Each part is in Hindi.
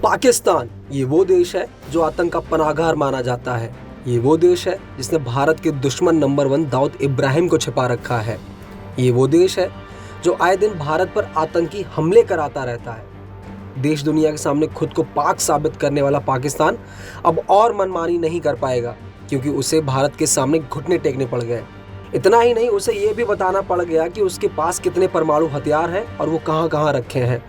पाकिस्तान ये वो देश है जो आतंक का पनाहगाह माना जाता है। ये वो देश है जिसने भारत के दुश्मन नंबर 1 दाऊद इब्राहिम को छिपा रखा है। ये वो देश है जो आए दिन भारत पर आतंकी हमले कराता रहता है। देश दुनिया के सामने खुद को पाक साबित करने वाला पाकिस्तान अब और मनमानी नहीं कर पाएगा, क्योंकि उसे भारत के सामने घुटने टेकने पड़ गए। इतना ही नहीं, उसे ये भी बताना पड़ गया कि उसके पास कितने परमाणु हथियार हैं और वो कहां कहां रखे हैं।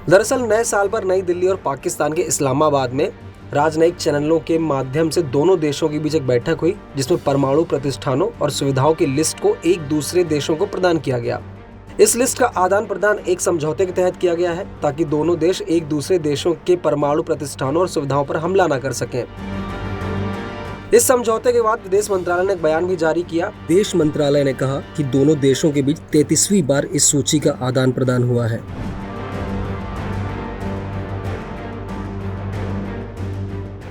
दरअसल नए साल पर नई दिल्ली और पाकिस्तान के इस्लामाबाद में राजनयिक चैनलों के माध्यम से दोनों देशों के बीच एक बैठक हुई, जिसमें परमाणु प्रतिष्ठानों और सुविधाओं की लिस्ट को एक दूसरे देशों को प्रदान किया गया। इस लिस्ट का आदान प्रदान एक समझौते के तहत किया गया है, ताकि दोनों देश एक दूसरे देशों के परमाणु प्रतिष्ठानों और सुविधाओं पर हमला न कर सकें। इस समझौते के बाद विदेश मंत्रालय ने एक बयान भी जारी किया। विदेश मंत्रालय ने कहा कि दोनों देशों के बीच 33वीं बार इस सूची का आदान प्रदान हुआ है।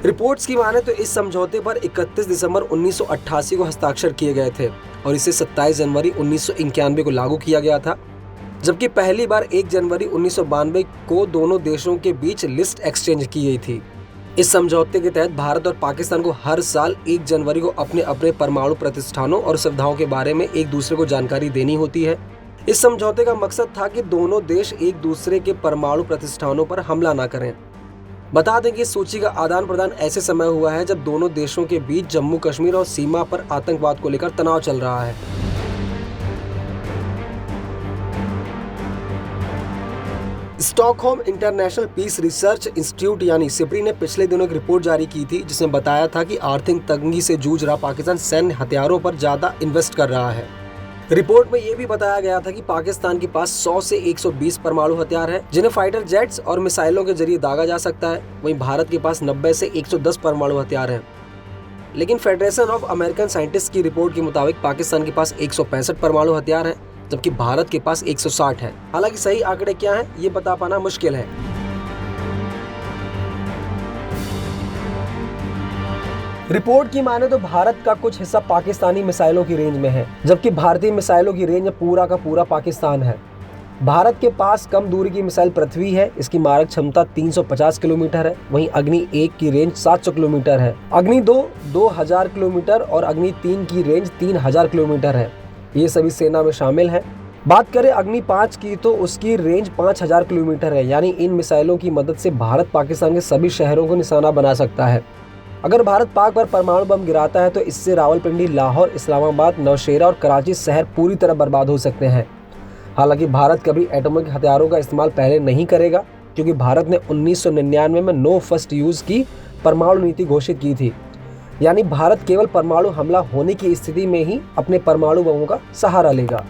रिपोर्ट्स की माने तो इस समझौते पर 31 दिसंबर 1988 को हस्ताक्षर किए गए थे और इसे 27 जनवरी 1991 को लागू किया गया था, जबकि पहली बार 1 जनवरी 1992 को दोनों देशों के बीच लिस्ट एक्सचेंज की गई थी। इस समझौते के तहत भारत और पाकिस्तान को हर साल 1 जनवरी को अपने अपने परमाणु प्रतिष्ठानों और सुविधाओं के बारे में एक दूसरे को जानकारी देनी होती है। इस समझौते का मकसद था कि दोनों देश एक दूसरे के परमाणु प्रतिष्ठानों पर हमला न करें। बता दें कि इस सूची का आदान प्रदान ऐसे समय हुआ है जब दोनों देशों के बीच जम्मू कश्मीर और सीमा पर आतंकवाद को लेकर तनाव चल रहा है। Stockholm international peace research institute यानी सिप्री ने पिछले दिनों एक रिपोर्ट जारी की थी, जिसमें बताया था कि आर्थिक तंगी से जूझ रहा पाकिस्तान सैन्य हथियारों पर ज्यादा इन्वेस्ट कर रहा है। रिपोर्ट में यह भी बताया गया था कि पाकिस्तान के पास 100 से 120 परमाणु हथियार हैं, जिन्हें फाइटर जेट्स और मिसाइलों के जरिए दागा जा सकता है। वहीं भारत के पास 90 से 110 परमाणु हथियार हैं। लेकिन फेडरेशन ऑफ अमेरिकन साइंटिस्ट की रिपोर्ट के मुताबिक पाकिस्तान के पास 165 परमाणु हथियार हैं, जबकि भारत के पास 160 है। हालांकि सही आंकड़े क्या हैं ये बता पाना मुश्किल है। रिपोर्ट की माने तो भारत का कुछ हिस्सा पाकिस्तानी मिसाइलों की रेंज में है, जबकि भारतीय मिसाइलों की रेंज में पूरा का पूरा पाकिस्तान है। भारत के पास कम दूरी की मिसाइल पृथ्वी है, इसकी मारक क्षमता 350 किलोमीटर है। वहीं अग्नि 1 की रेंज 700 किलोमीटर है, अग्नि 2 2000 किलोमीटर और अग्नि 3 की रेंज 3000 किलोमीटर है। ये सभी सेना में शामिल है। बात करें अग्नि 5 की तो उसकी रेंज 5000 किलोमीटर है। यानी इन मिसाइलों की मदद से भारत पाकिस्तान के सभी शहरों को निशाना बना सकता है। अगर भारत पाक पर परमाणु बम गिराता है तो इससे रावलपिंडी, लाहौर, इस्लामाबाद, नौशेरा और कराची शहर पूरी तरह बर्बाद हो सकते हैं। हालांकि भारत कभी एटॉमिक हथियारों का इस्तेमाल पहले नहीं करेगा, क्योंकि भारत ने 1999 में नो फर्स्ट यूज की परमाणु नीति घोषित की थी। यानी भारत केवल परमाणु हमला होने की स्थिति में ही अपने परमाणु बमों का सहारा लेगा।